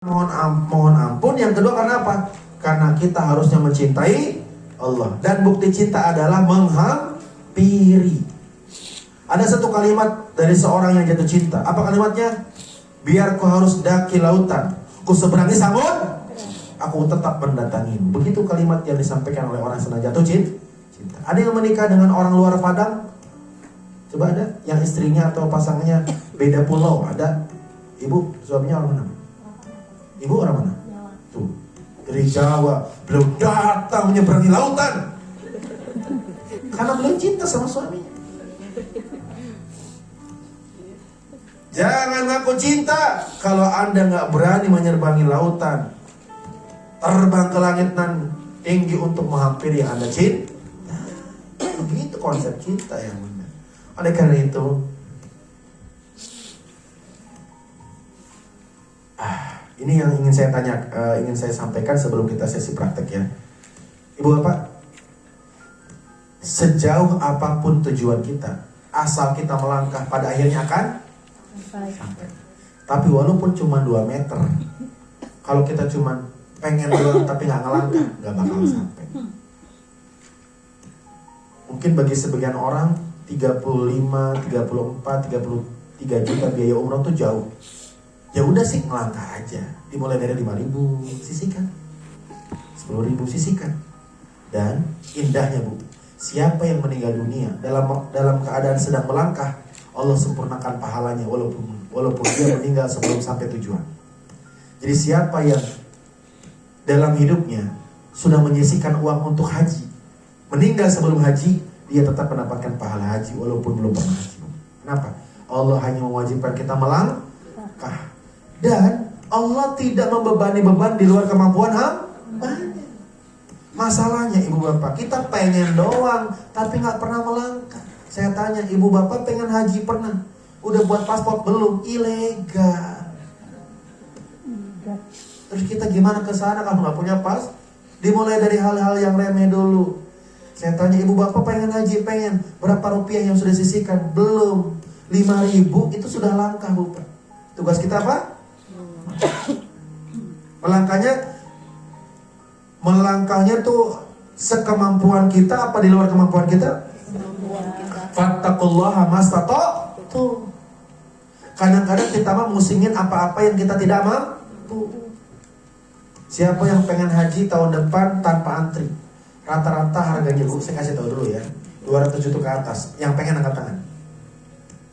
Mohon ampun. Yang kedua karena apa? Karena kita harusnya mencintai Allah. Dan bukti cinta adalah menghampiri. Ada satu kalimat dari seorang yang jatuh cinta. Apa kalimatnya? Biar ku harus daki lautan, ku seberangi samud, aku tetap mendatangimu. Begitu kalimat yang disampaikan oleh orang yang sedang jatuh cinta. Ada yang menikah dengan orang luar Padang? Coba ada? Yang istrinya atau pasangannya beda pulau? Ada? Ibu, suaminya orang mana? Ibu orang mana? Tuh, dari Jawa. Beliau datang menyeberangi lautan karena beliau cinta sama suaminya. Jangan ngaku cinta kalau Anda nggak berani menyeberangi lautan, terbang ke langit nan tinggi untuk menghampiri yang Anda cinta. Begitu konsep cinta yang benar. Oleh karena itu, ini yang ingin saya tanya, ingin saya sampaikan sebelum kita sesi praktek ya. Ibu Bapak, sejauh apapun tujuan kita, asal kita melangkah pada akhirnya akan sampai. Tapi walaupun cuma 2 meter, kalau kita cuma pengen doang tapi nggak ngelangkah, nggak bakal sampai. Mungkin bagi sebagian orang 35, 34, 33 juta biaya umroh tuh jauh. Ya udah sih, ngelangkah aja. Dimulai dari 5.000, sisihkan. 10.000, sisihkan. Dan indahnya Bu, siapa yang meninggal dunia dalam keadaan sedang melangkah, Allah sempurnakan pahalanya walaupun dia meninggal sebelum sampai tujuan. Jadi siapa yang dalam hidupnya sudah menyisihkan uang untuk haji, meninggal sebelum haji, dia tetap mendapatkan pahala haji walaupun belum pernah haji. Kenapa? Allah hanya mewajibkan kita melangkah. Dan Allah tidak membebani beban di luar kemampuan hambanya. Masalahnya Ibu Bapak, kita pengen doang tapi gak pernah melangkah. Saya tanya, Ibu Bapak pengen haji pernah? Udah buat paspor belum? Ilegal. Terus kita gimana ke sana kalau gak punya pas? Dimulai dari hal-hal yang remeh dulu. Saya tanya, Ibu Bapak pengen haji? Pengen. Berapa rupiah yang sudah sisihkan? Belum. 5.000 itu sudah langkah Bu. Tugas kita apa? Melangkahnya tuh sekemampuan kita apa di luar kemampuan kita? Fattaqullaha mastata'tum. Kadang-kadang kita mah musingin apa-apa yang kita tidak mampu. Siapa yang pengen haji tahun depan tanpa antri? Rata-rata harganya Bu, saya kasih tahu dulu ya, 200 juta ke atas. Yang pengen angkat tangan.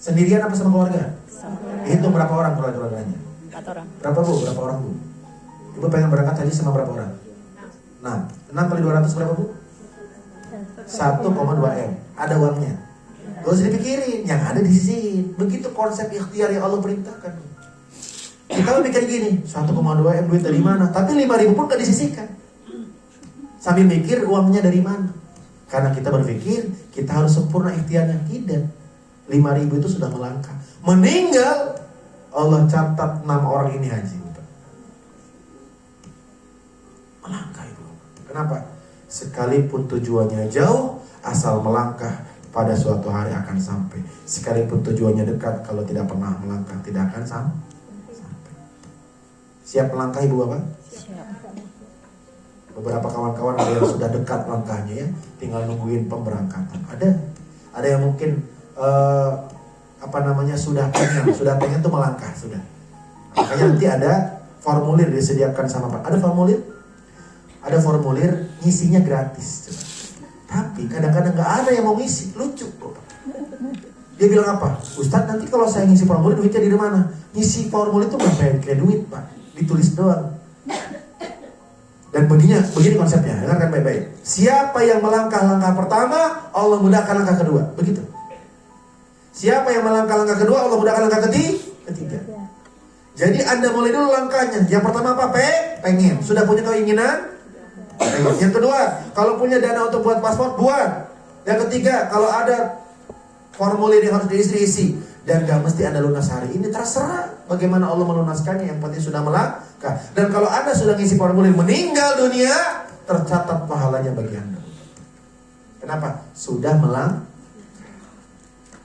Sendirian apa sama keluarga? Hitung berapa orang keluarganya? 4 orang. Berapa Bu? Berapa orang Bu? Ibu pengen berangkat haji sama berapa orang? Nah, 6 kali 200 berapa Bu? 1,2 M. Ada uangnya. Gak usah dipikirin, yang ada di sini. Begitu konsep ikhtiar yang Allah perintahkan. Kita mikir gini, 1,2 M duit dari mana? Tapi 5.000 pun gak disisihkan. Sambil mikir uangnya dari mana? Karena kita berpikir kita harus sempurna ikhtiarnya. Tidak. 5.000 itu sudah melangkah. Meninggal, Allah catat 6 orang ini haji. Melangkah Ibu. Kenapa? Sekalipun tujuannya jauh, asal melangkah pada suatu hari akan sampai. Sekalipun tujuannya dekat, kalau tidak pernah melangkah tidak akan sampai. Siap melangkah Ibu Bapak? Siap. Beberapa kawan-kawan ada yang sudah dekat langkahnya ya, tinggal nungguin pemberangkatan. Ada yang mungkin sudah pengen tuh melangkah sudah. Makanya nanti ada formulir disediakan sama Pak. Ada formulir ngisinya gratis. Tapi kadang-kadang nggak ada yang mau ngisi, lucu Bapak. Dia bilang apa? Ustadz, nanti kalau saya ngisi formulir duitnya di mana? Ngisi formulir itu nggak kayak duit Pak, ditulis doang. Dan begini konsepnya, dengarkan baik-baik. Siapa yang melangkah langkah pertama, Allah mudahkan langkah kedua. Begitu. Siapa yang melangkah langkah kedua, Allah mudahkan langkah ketiga. Jadi Anda mulai dulu langkahnya. Yang pertama apa? Pengen. Sudah punya keinginan? Pengen. Yang kedua, kalau punya dana untuk buat paspor, buat. Yang ketiga, kalau ada formulir yang harus diisi. Dan gak mesti Anda lunas hari ini, terserah bagaimana Allah melunaskannya. Yang penting sudah melangkah. Dan kalau Anda sudah ngisi formulir meninggal dunia, tercatat pahalanya bagi Anda. Kenapa? Sudah melangkah.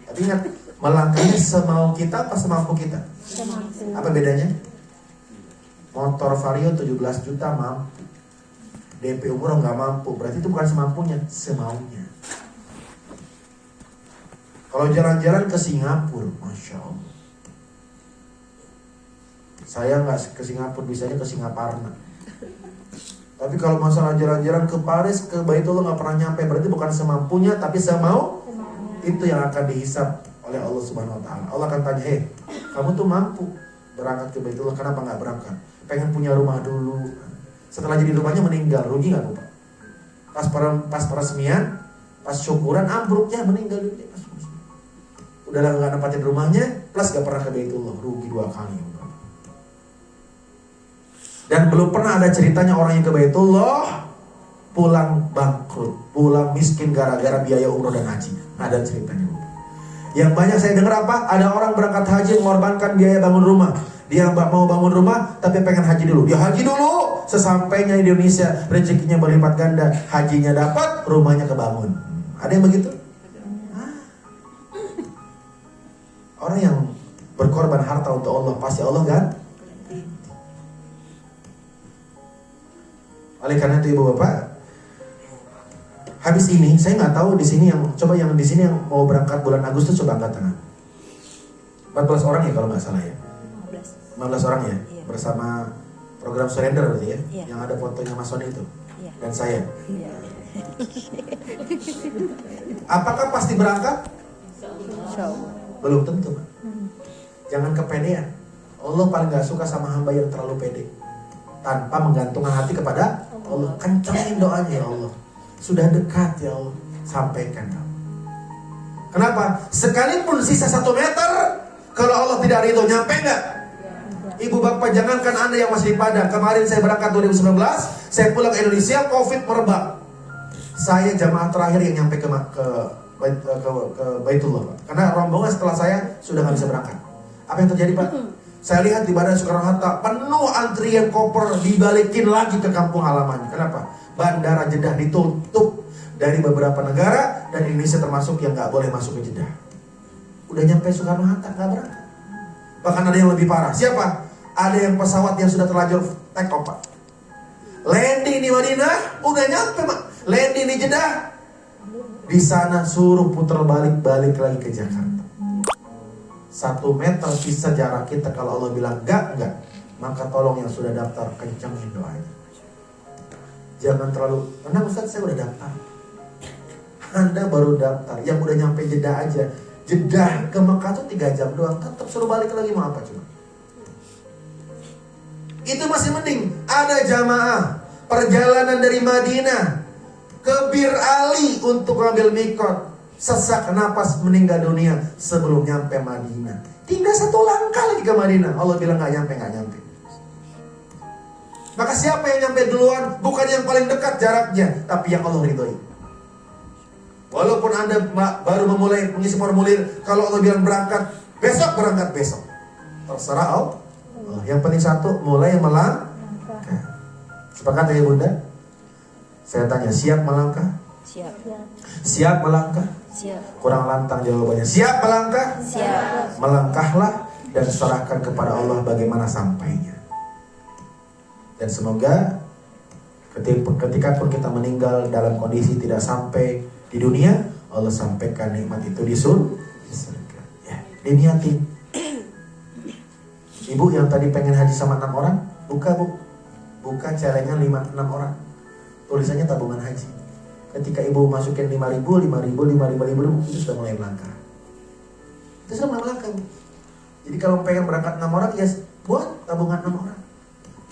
Tapi ingat, melangkahnya semau kita apa semampu kita? Semampu. Apa bedanya? Motor Vario 17 juta mampu. DP umroh nggak mampu, berarti itu bukan semampunya, semaunya. Kalau jalan-jalan ke Singapura, Masya Allah. Saya nggak ke Singapura, bisanya ke Singaparna. Tapi kalau masalah jalan-jalan ke Paris, ke Baitullah nggak pernah nyampe, berarti bukan semampunya, tapi semau. Itu yang akan dihisab oleh Allah Subhanahu Wa Taala. Allah akan tanya, kamu tuh mampu berangkat ke Baitullah, kenapa nggak berangkat? Pengen punya rumah dulu. Setelah jadi rumahnya meninggal, rugi nggak Bapak? Pas peresmian, pas syukuran ambruknya meninggal juga. Udah nggak nempatin rumahnya, plus nggak pernah ke Baitullah, rugi 2 kali. Dan belum pernah ada ceritanya orang yang ke Baitullah pulang bangkrut, pulang miskin gara-gara biaya umroh dan haji. Nggak ada ceritanya. Yang banyak saya dengar apa? Ada orang berangkat haji mengorbankan biaya bangun rumah. Dia mau bangun rumah tapi pengen haji dulu. Dia haji dulu. Sesampainya di Indonesia rezekinya berlipat ganda. Hajinya dapat, rumahnya kebangun. Ada yang begitu? Orang yang berkorban harta untuk Allah, pasti Allah kan? Oleh karena itu Ibu Bapak, habis ini saya nggak tahu di sini yang di sini yang mau berangkat bulan Agustus coba angkat tangan. 14 orang ya kalau nggak salah ya. 15 orang ya, iya. Bersama program surrender berarti ya, iya. Yang ada fotonya Mas Sony itu, iya. Dan saya. Iya. Apakah pasti berangkat? Belum tentu. Jangan kepedean. Allah paling gak suka sama hamba yang terlalu pede, tanpa menggantungkan hati kepada Allah. Kencangin doanya ya Allah. Sudah dekat ya Allah, sampaikan. Kenapa? Sekalipun sisa 1 meter, kalau Allah tidak ridho, nyampe gak? Ibu bapak, jangankan Anda yang masih di Padang. Kemarin saya berangkat 2019, saya pulang ke Indonesia, Covid merebak. Saya jamaah terakhir yang nyampe ke Baitullah, Pak. Karena rombongan setelah saya sudah nggak bisa berangkat. Apa yang terjadi, Pak? Saya lihat di Bandara Soekarno-Hatta penuh antrian koper, dibalikin lagi ke kampung halamannya. Kenapa? Bandara Jeddah ditutup dari beberapa negara dan Indonesia termasuk yang nggak boleh masuk ke Jeddah. Udah nyampe Soekarno-Hatta nggak berangkat. Bahkan ada yang lebih parah. Siapa? Ada yang pesawat yang sudah terlanjur take off, Pak. Landing di Madinah, udah nyampe, Pak. Landing di Jeddah, di sana suruh putar balik lagi ke Jakarta. 1 meter sisa jarak kita. Kalau Allah bilang enggak, maka tolong yang sudah daftar kencangin doanya. Jangan terlalu, karena Ustaz saya udah daftar. Anda baru daftar, yang udah nyampe Jeddah aja. Jeddah ke Mekah tuh 3 jam doang, tetap suruh balik lagi, mau apa coba? Itu masih mending. Ada jamaah perjalanan dari Madinah ke Bir Ali untuk ngambil mikot, sesak napas meninggal dunia sebelum nyampe Madinah. Tinggal 1 langkah lagi ke Madinah. Allah bilang nggak nyampe. Maka siapa yang nyampe duluan? Bukan yang paling dekat jaraknya, tapi yang Allah ridhoi. Walaupun Anda baru memulai mengisi formulir, kalau Allah bilang berangkat besok. Terserah Allah. Yang penting 1, mulai melangkah. Sepakat ya Bunda? Saya tanya, siap melangkah? Siap. Siap melangkah? Siap. Kurang lantang jawabannya. Siap melangkah? Siap. Melangkahlah dan serahkan kepada Allah bagaimana sampainya. Dan semoga ketika pun kita meninggal dalam kondisi tidak sampai di dunia, Allah sampaikan nikmat itu di surga. Ya, diniatin. Ibu yang tadi pengen haji sama 6 orang, buka celengan 5-6 orang. Tulisannya tabungan haji. Ketika ibu masukin 5.000, itu sudah mulai melangkah. Itu sudah mulai melangkah. Jadi kalau pengen berangkat 6 orang, ya buat tabungan 6 orang.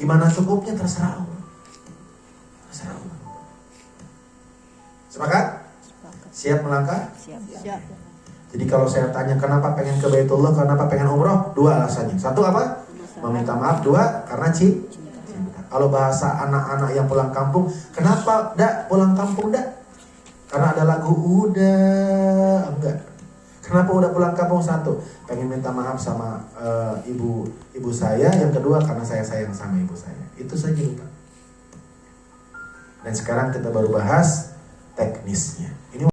Gimana cukupnya terserah Allah. Sepakat? Siap melangkah? Siap. Jadi kalau saya tanya kenapa pengen ke Baitullah, kenapa pengen umroh? 2 alasannya. 1 apa? Meminta maaf. 2, karena cinta. Kalau bahasa anak-anak yang pulang kampung, kenapa pulang kampung Karena ada lagu udah enggak. Kenapa udah pulang kampung? 1, pengen minta maaf sama ibu saya. Yang kedua, karena saya sayang sama ibu saya. Itu saja, Pak. Dan sekarang kita baru bahas teknisnya.